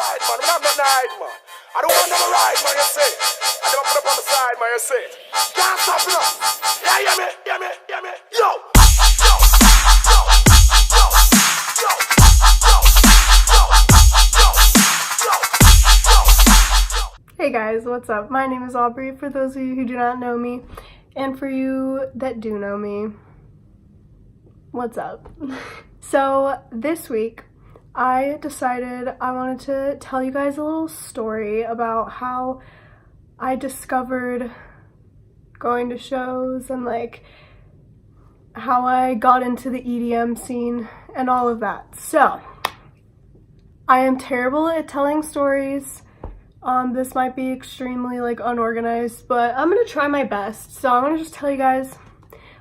ride, man. I'm not ride, man. I don't want them to ride, man, you see. I don't put up on the side, man, you see. Can't stop it up. Yeah, hear me, hear me, hear me. Yo! Hey guys, what's up? My name is Aubrey, for those of you who do not know me, and for you that do know me, what's up? So this week, I decided I wanted to tell you guys a little story about how I discovered going to shows and like how I got into the EDM scene and all of that. So, I am terrible at telling stories. This might be extremely like unorganized, but I'm gonna try my best. So I'm gonna just tell you guys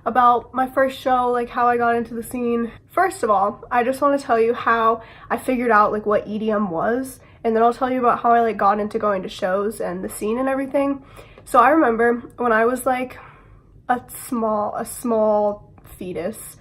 about my first show, like how I got into the scene. First of all, I just want to tell you how I figured out like what EDM was, and then I'll tell you about how I like got into going to shows and the scene and everything. So I remember when I was like a small fetus,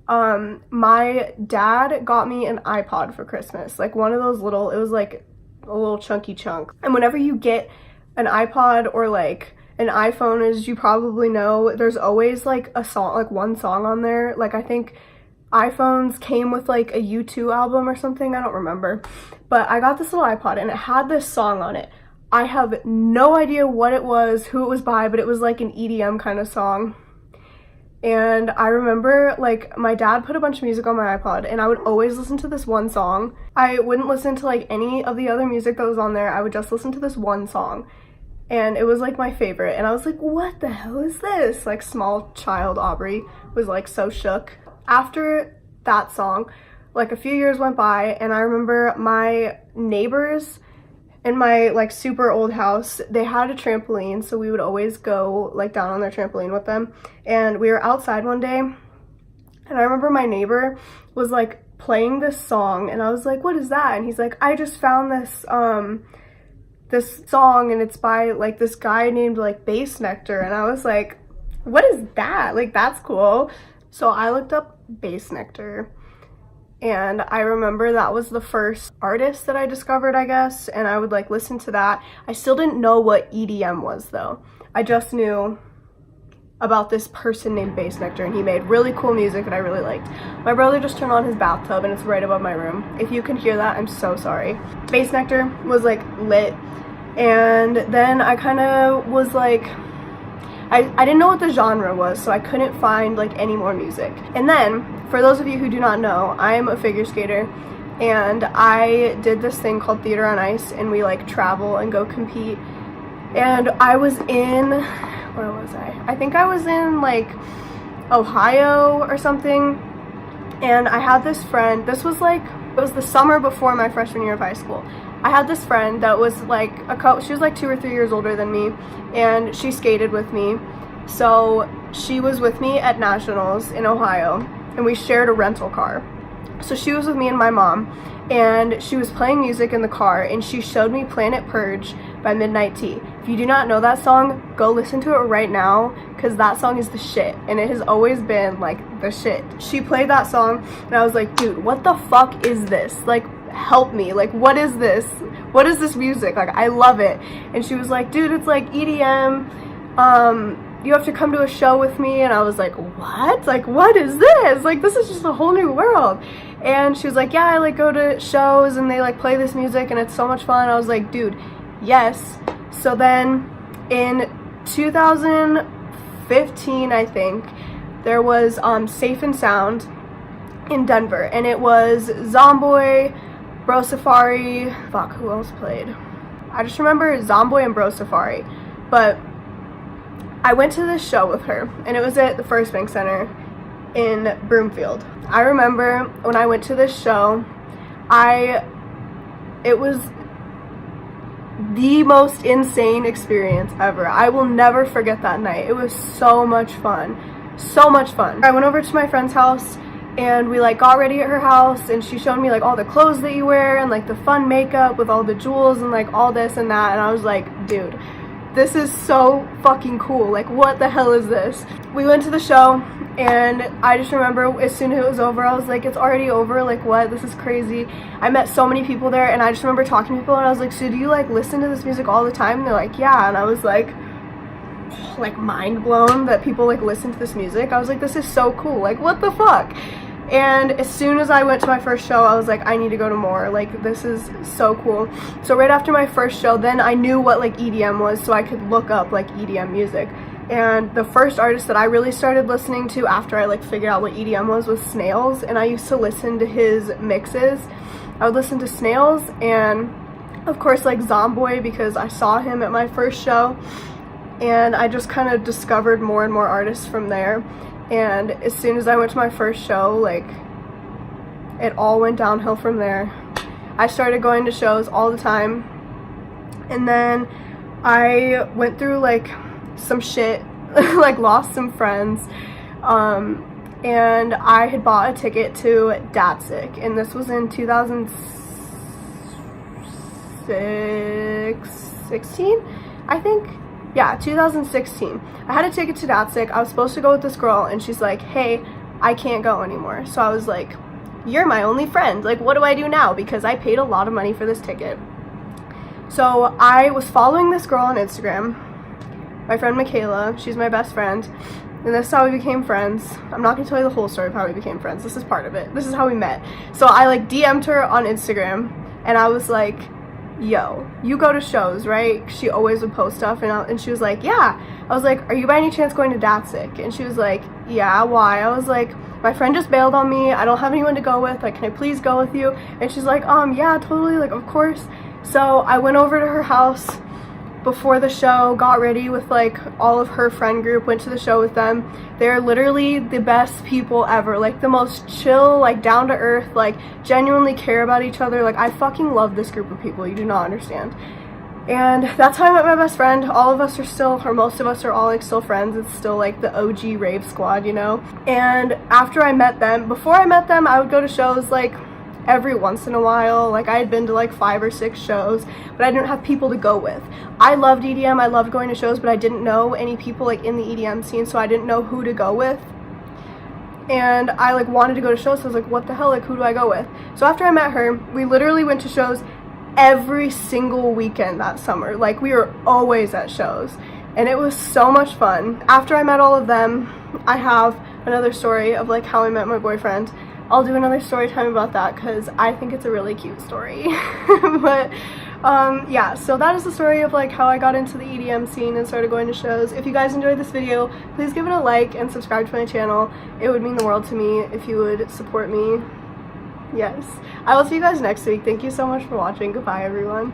my dad got me an iPod for Christmas, like one of those little, it was like a little chunky chunk. And whenever you get an iPod or like an iPhone, as you probably know, there's always like a song, like one song on there. Like I think iPhones came with like a U2 album or something, I don't remember. But I got this little iPod and it had this song on it. I have no idea what it was, who it was by, but it was like an EDM kind of song. And I remember like my dad put a bunch of music on my iPod and I would always listen to this one song. I wouldn't listen to like any of the other music that was on there. I would just listen to this one song. And it was like my favorite. And I was like, what the hell is this? Like small child Aubrey was like so shook. After that song, like a few years went by and I remember my neighbors in my like super old house, they had a trampoline, so we would always go like down on their trampoline with them. And we were outside one day and I remember my neighbor was like playing this song and I was like, what is that? And he's like, I just found this this song and it's by like this guy named like Bass Nectar. And I was like, what is that? Like that's cool. So I looked up Bass Nectar. And I remember that was the first artist that I discovered, I guess, and I would like listen to that. I still didn't know what EDM was though. I just knew about this person named Bass Nectar and he made really cool music that I really liked. My brother just turned on his bathtub and it's right above my room. If you can hear that, I'm so sorry. Bass Nectar was like lit, and then I kind of was like, I didn't know what the genre was, so I couldn't find like any more music. And then, for those of you who do not know, I'm a figure skater and I did this thing called Theater on Ice and we like travel and go compete. And I was in, where was I? I think I was in like Ohio or something. And I had this friend, this was like, it was the summer before my freshman year of high school. I had this friend that was like she was like 2 or 3 years older than me and she skated with me. So she was with me at Nationals in Ohio and we shared a rental car. So she was with me and my mom and she was playing music in the car and she showed me Planet Purge by Midnight Tea. If you do not know that song, go listen to it right now because that song is the shit and it has always been like the shit. She played that song and I was like, dude, what the fuck is this? Like, help me, like what is this? What is this music? Like I love it. And she was like, dude, it's like EDM, you have to come to a show with me. And I was like, what? Like what is this? Like this is just a whole new world. And she was like, yeah, I like go to shows and they like play this music and it's so much fun. I was like, dude, yes. So then in 2015, I think, there was Safe and Sound in Denver and it was Zomboy, Bro Safari, fuck, who else played? I just remember Zomboy and Bro Safari, but I went to this show with her, and it was at the First Bank Center in Broomfield. I remember when I went to this show, it was the most insane experience ever. I will never forget that night. It was so much fun. So much fun. I went over to my friend's house and we like got ready at her house and she showed me like all the clothes that you wear and like the fun makeup with all the jewels and like all this and that, and I was like, dude, this is so fucking cool. Like what the hell is this? We went to the show And I just remember as soon as it was over, I was like, it's already over, like what, this is crazy. I met so many people there, and I just remember talking to people, and I was like, so do you like listen to this music all the time? And they're like, yeah. And I was like mind blown that people like listen to this music. I was like, this is so cool, like what the fuck. And as soon as I went to my first show, I was like, I need to go to more, like this is so cool. So right after my first show, then I knew what like EDM was, so I could look up like EDM music. And the first artist that I really started listening to after I like figured out what EDM was Snails, and I used to listen to his mixes. I would listen to Snails and of course like Zomboy, because I saw him at my first show, and I just kind of discovered more and more artists from there. And as soon as I went to my first show, like it all went downhill from there. I started going to shows all the time, and then I went through like some shit, like lost some friends, and I had bought a ticket to Danzig, and this was in 2016, I think. Yeah, 2016. I had a ticket to Danzig. I was supposed to go with this girl, and she's like, hey, I can't go anymore. So I was like, you're my only friend. Like, what do I do now? Because I paid a lot of money for this ticket. So I was following this girl on Instagram, my friend Michaela. She's my best friend. And this is how we became friends. I'm not going to tell you the whole story of how we became friends. This is part of it. This is how we met. So I like DM'd her on Instagram, and I was like, yo, you go to shows, right? She always would post stuff, and she was like, yeah. I was like, are you by any chance going to Danzig? And she was like, yeah, why? I was like, my friend just bailed on me. I don't have anyone to go with. Like, can I please go with you? And she's like, yeah, totally. Like, of course. So I went over to her house before the show, got ready with like all of her friend group, went to the show with them. They're literally the best people ever, like the most chill, like down to earth, like genuinely care about each other. Like I fucking love this group of people, you do not understand. And that's how I met my best friend. All of us are still, or most of us are all like still friends. It's still like the OG rave squad, you know. And after I met them, before I met them, I would go to shows like every once in a while. Like I had been to like 5 or 6 shows, but I didn't have people to go with. I loved EDM, I loved going to shows, but I didn't know any people like in the EDM scene, so I didn't know who to go with. And I like wanted to go to shows, so I was like, what the hell, like who do I go with? So after I met her, we literally went to shows every single weekend that summer. Like we were always at shows, and it was so much fun. After I met all of them, I have another story of like how I met my boyfriend. I'll do another story time about that because I think it's a really cute story. But yeah, so that is the story of like how I got into the EDM scene and started going to shows. If you guys enjoyed this video, please give it a like and subscribe to my channel. It would mean the world to me if you would support me. Yes. I will see you guys next week. Thank you so much for watching. Goodbye, everyone.